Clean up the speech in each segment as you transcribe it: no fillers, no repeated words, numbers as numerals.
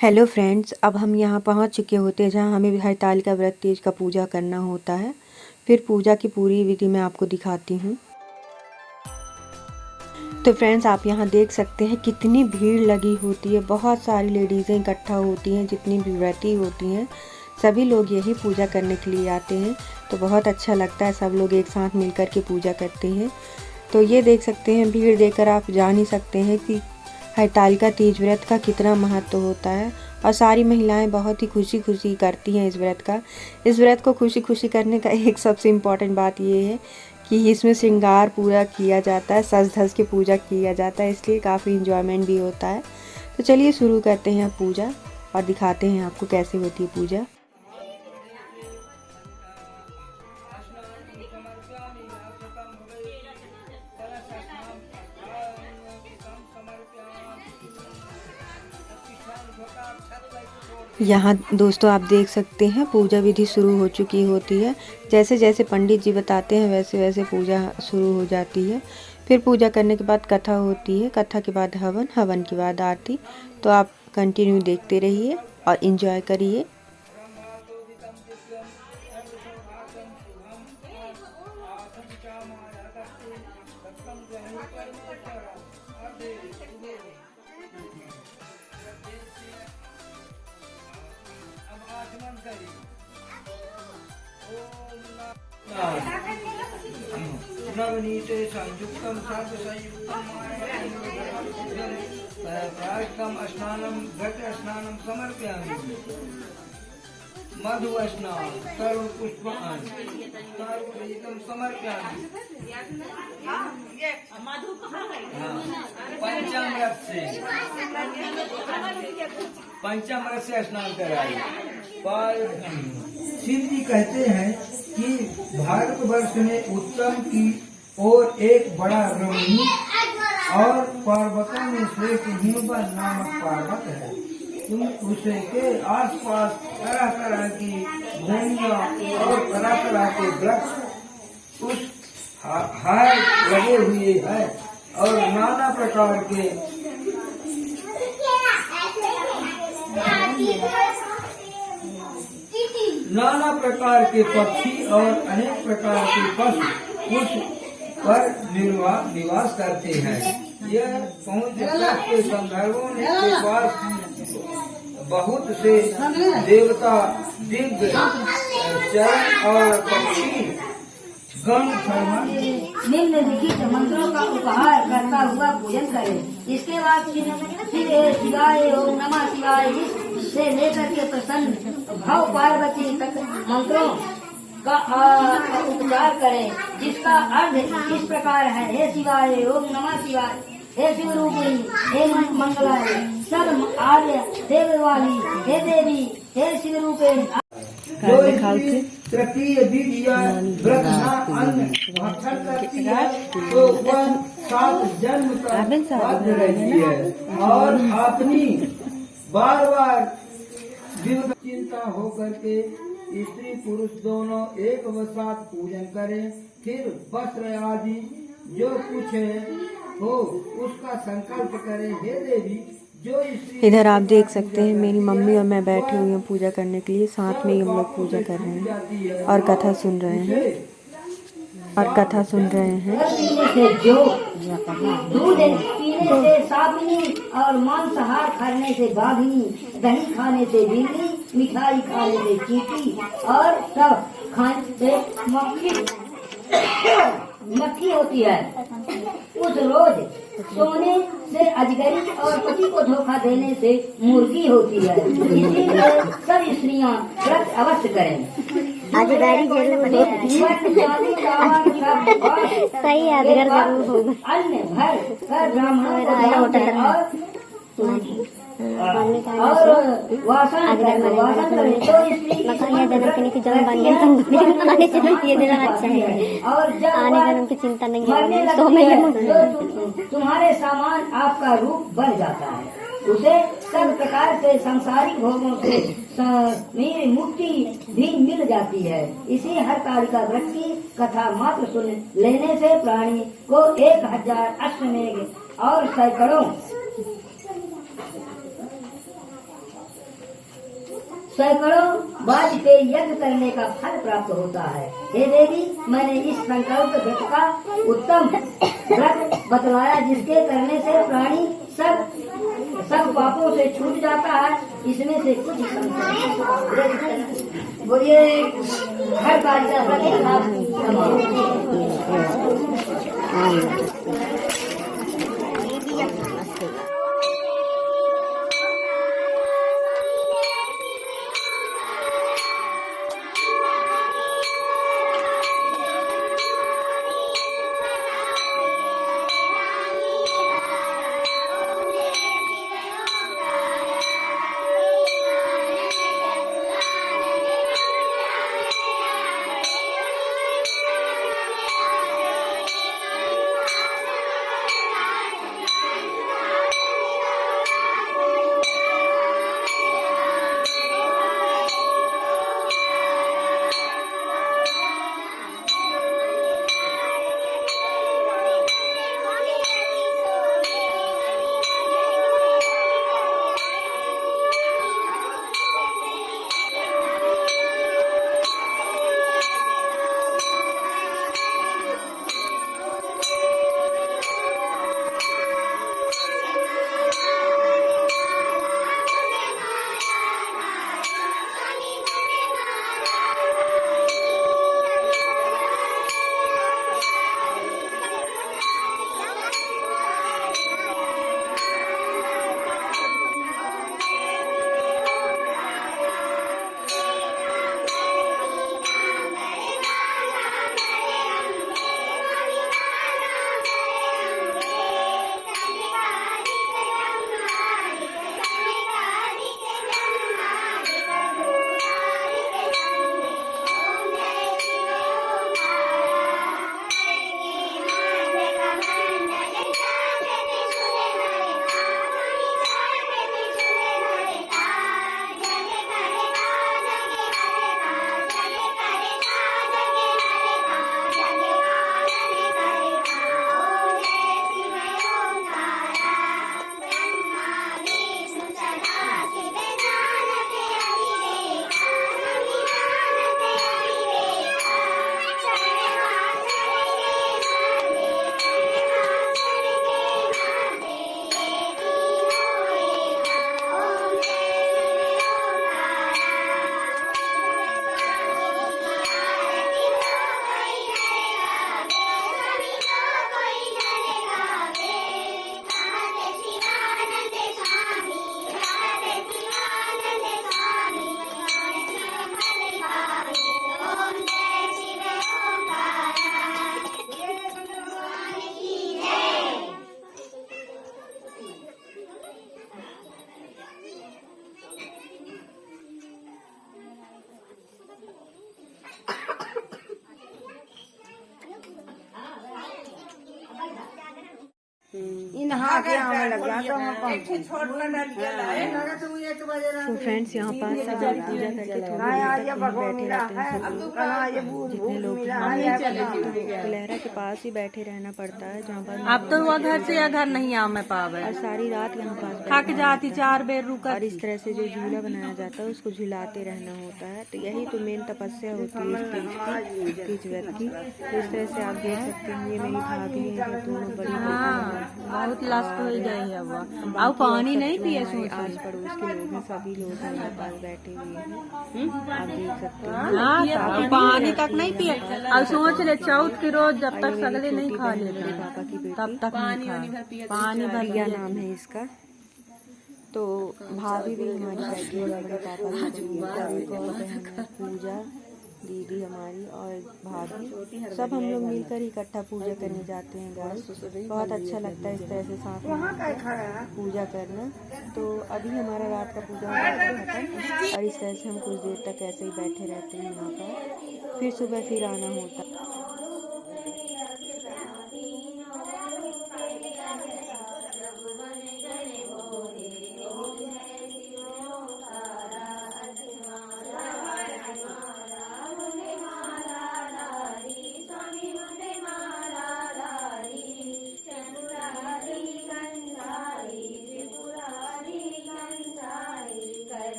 Hello friends, अब हम यहाँ पहुँच चुके होते हैं जहाँ हमें हरतालिका व्रत तीज का पूजा करना होता है। फिर पूजा की पूरी विधि मैं आपको दिखाती हूँ। तो फ्रेंड्स, आप यहाँ देख सकते हैं कितनी भीड़ लगी होती है। बहुत सारी लेडीज़ें इकट्ठा होती हैं, जितनी भी व्रती होती हैं सभी लोग यही पूजा करने के लिए आते हैं। तो बहुत अच्छा लगता है, सब लोग एक साथ मिलकर के पूजा करते हैं। तो ये देख सकते हैं, भीड़ देखकर आप जान ही सकते हैं कि हरतालिका तीज व्रत का कितना महत्व होता है। और सारी महिलाएं बहुत ही खुशी खुशी करती हैं इस व्रत का। इस व्रत को खुशी खुशी करने का एक सबसे इम्पॉर्टेंट बात ये है कि इसमें श्रृंगार पूरा किया जाता है, सज धज के पूजा किया जाता है, इसलिए काफ़ी इंजॉयमेंट भी होता है। तो चलिए शुरू करते हैं पूजा और दिखाते हैं आपको कैसे होती है पूजा। यहाँ दोस्तों आप देख सकते हैं पूजा विधि शुरू हो चुकी होती है। जैसे जैसे पंडित जी बताते हैं वैसे वैसे पूजा शुरू हो जाती है। फिर पूजा करने के बाद कथा होती है, कथा के बाद हवन, हवन के बाद आरती। तो आप कंटिन्यू देखते रहिए और एंजॉय करिए। नवनीते संयुक्तं सर्व संयुक्तं प्रायश्चित्तं स्नानं घट स्नानं समर्पयामि। मधु स्नान तरुण पुष्पान सर्वहितं समर्पयामि। पंचामृत से स्नान कराए। शिव जी कहते हैं कि भारतवर्ष में उत्तम की ओर एक बड़ा रमणीय और पर्वतों में श्रेष्ठ हिमवन नामक पर्वत है। उसके आसपास तरह तरह की धनिया और तरह तरह के वृक्ष उस हार लगे हुए हैं और नाना प्रकार के पक्षी और अनेक प्रकार के पशु उस पर निवास करते हैं। यह पहुँच के संदर्भों के पास बहुत से देवता, दिव्य चरण और पक्षी गण निम्नलिखित मंत्रों का उपहार करता हुआ पूजन करें। इसके बाद फिर शिवाय ओम नमः शिवाय से लेकर के प्रसन्न भाव पार्वती तक मंत्रों का उच्चार करें, जिसका अर्थ इस प्रकार है। हे शिवाय ओम नमः शिवाय, हे शिव रूपिणी, हे मंगलाय, सर्व आर्य देव वाली, हे देवी, हे शिव रूपिणी। तृतीय विधिया व्रत अन्न भक्षण करती है तो वह 7 जन्म तक बद्ध रहती है और अपनी बार बार चिंता होकर के स्त्री पुरुष दोनों एक साथ पूजन करें। फिर वस्त्र आदि जो कुछ हो उसका संकल्प करें। हे देवी, जो इधर आप देख सकते हैं मेरी मम्मी और मैं बैठे हुए हैं पूजा करने के लिए। साथ में ही हम लोग पूजा कर रहे हैं और कथा सुन रहे हैं जो दूध पीने से साबिनी और मांसाहार खाने से बाघिनी, दही खाने से बिल्ली, मिठाई खाने से चींटी और सब खाने से मक्खी होती है। उस रोज सोने से अजगरी और पति को धोखा देने से मुर्गी होती है। इसीलिए सब स्त्रियां व्रत अवश्य करें। अजगरी जरूर सही अजगर जरूर होगा। अन्य भर कर ब्राह्मणों आने जन्म की चिंता नहीं है। तुम्हारे सामान आपका रूप बन जाता है। उसे सब प्रकार से सांसारिक भोगों से मुक्ति भी मिल जाती है। इसी हरतालिका व्रत की कथा मात्र सुन लेने से प्राणी को 1000 अश्वमेघ और सैकड़ों सैकड़ों वाजपेयी यज्ञ करने का फल प्राप्त होता है। हे देवी, मैंने इस संकल्प व्रत का उत्तम व्रत बतलाया, जिसके करने से प्राणी सब पापों से छूट जाता है। इसमें से कुछ बोलिए हर कार्य नहा के आने लग गया तो हम तो फ्रेंड्स यहाँ पास से जब पूजा करके थोड़ी देर तक बैठे रहते हैं सब लोग। जितने लोग लहरा के पास ही बैठे रहना पड़ता है, जहाँ पर अब तो वो घर से या घर नहीं आ मैं पावे और सारी रात यहाँ पास थक जाती 4 बेर रुका। और इस तरह से जो झूला बनाया जाता है उसको झुलाते रहना होता है। तो यही तो मेन तपस्या होती है इस तीज व्रत की। तो इस तरह से आप देख सकते हैं ये मेरी भाभी हैं, दोनों बड़ी बहुत लास्ट हो गई है वो। अब पानी नहीं पिए सोच आस पड़ोस के लोग हैं, सभी लोग यहाँ पास बैठे हुए हैं, आप देख सकते हैं। हाँ, पानी तक नहीं पिए। अब सोच रहे चौथ के रोज जब तक सगले नहीं खा लेते पापा की बेटी तब तक पानी भर प्रिया नाम है इसका। तो भाभी भी हमारी बैठी है, बड़े पापा की पूजा दीदी हमारी और भाभी सब हम लोग मिलकर इकट्ठा पूजा करने जाते हैं गाइस। बहुत अच्छा लगता है इस तरह से साथ में पूजा करना। तो अभी हमारा रात का पूजा हो गया खत्म और इस तरह से हम कुछ देर तक ऐसे ही बैठे रहते हैं यहाँ पर, फिर सुबह फिर आना होता है।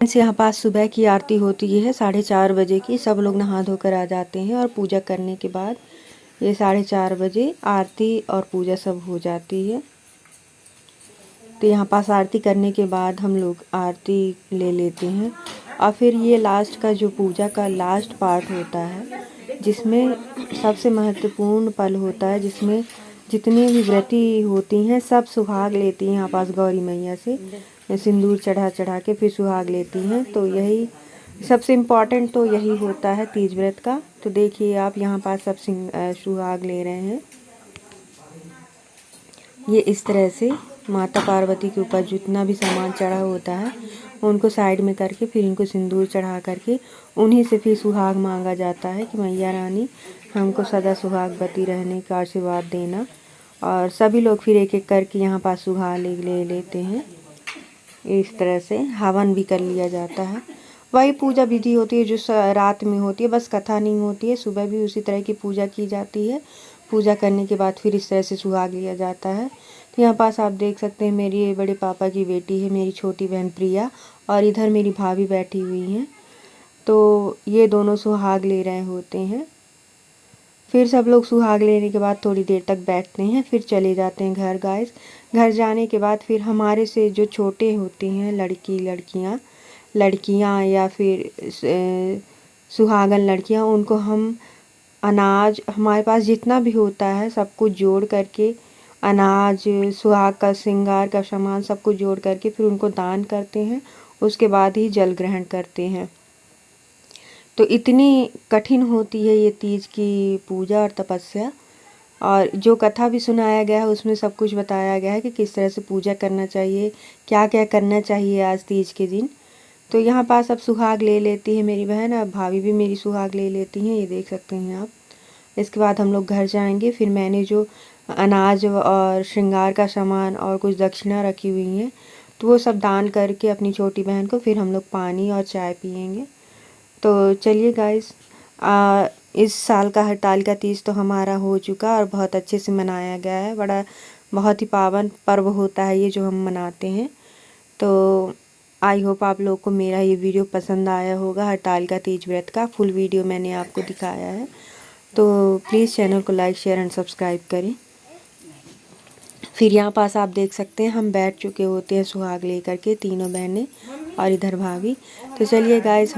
यहाँ पास सुबह की आरती होती है 4:30 बजे की। सब लोग नहा धोकर आ जाते हैं और पूजा करने के बाद ये 4:30 बजे आरती और पूजा सब हो जाती है। तो यहाँ पास आरती करने के बाद हम लोग आरती ले लेते हैं और फिर ये लास्ट का जो पूजा का लास्ट पार्ट होता है, जिसमें सबसे महत्वपूर्ण पल होता है, जिसमें जितनी भी व्रती होती हैं सब सुहाग लेती हैं यहाँ पास गौरी मैया से, सिंदूर चढ़ा के फिर सुहाग लेती हैं। तो यही सबसे इम्पॉर्टेंट तो यही होता है तीज व्रत का। तो देखिए आप यहाँ पास सब सुहाग ले रहे हैं। ये इस तरह से माता पार्वती के ऊपर जितना भी सामान चढ़ा होता है उनको साइड में करके फिर इनको सिंदूर चढ़ा करके उन्हीं से फिर सुहाग मांगा जाता है कि मैया रानी हमको सदा सुहागवती रहने का आशीर्वाद देना। और सभी लोग फिर एक एक करके यहाँ पास सुहाग ले लेते हैं। इस तरह से हवन भी कर लिया जाता है। वही पूजा विधि होती है जो रात में होती है, बस कथा नहीं होती है। सुबह भी उसी तरह की पूजा की जाती है। पूजा करने के बाद फिर इस तरह से सुहाग लिया जाता है। तो यहाँ पास आप देख सकते हैं मेरी बड़े पापा की बेटी है, मेरी छोटी बहन प्रिया, और इधर मेरी भाभी बैठी हुई हैं। तो ये दोनों सुहाग ले रहे होते हैं। फिर सब लोग सुहाग लेने के बाद थोड़ी देर तक बैठते हैं, फिर चले जाते हैं घर। गाइस घर जाने के बाद फिर हमारे से जो छोटे होते हैं लड़कियाँ या फिर सुहागन लड़कियाँ, उनको हम अनाज हमारे पास जितना भी होता है सब कुछ जोड़ करके, अनाज, सुहाग का श्रृंगार का सामान सब कुछ जोड़ करके फिर उनको दान करते हैं। उसके बाद ही जल ग्रहण करते हैं। तो इतनी कठिन होती है ये तीज की पूजा और तपस्या। और जो कथा भी सुनाया गया है उसमें सब कुछ बताया गया है कि किस तरह से पूजा करना चाहिए, क्या क्या करना चाहिए आज तीज के दिन। तो यहाँ पास अब सुहाग ले लेती है मेरी बहन, अब भाभी भी मेरी सुहाग ले लेती हैं, ये देख सकते हैं आप। इसके बाद हम लोग घर जाएंगे। फिर मैंने जो अनाज और श्रृंगार का सामान और कुछ दक्षिणा रखी हुई है तो वो सब दान करके अपनी छोटी बहन को फिर हम लोग पानी और चाय पियेंगे। तो चलिए गाइस, इस साल का हरतालिका तीज तो हमारा हो चुका और बहुत अच्छे से मनाया गया है। बहुत ही पावन पर्व होता है ये जो हम मनाते हैं। तो आई होप आप लोग को मेरा ये वीडियो पसंद आया होगा। हरतालिका तीज व्रत का फुल वीडियो मैंने आपको दिखाया है। तो प्लीज़ चैनल को लाइक, शेयर एंड सब्सक्राइब करें। फिर यहाँ पास आप देख सकते हैं हम बैठ चुके होते हैं सुहाग लेकर के, तीनों बहनें और इधर भाभी। तो चलिए गाइस,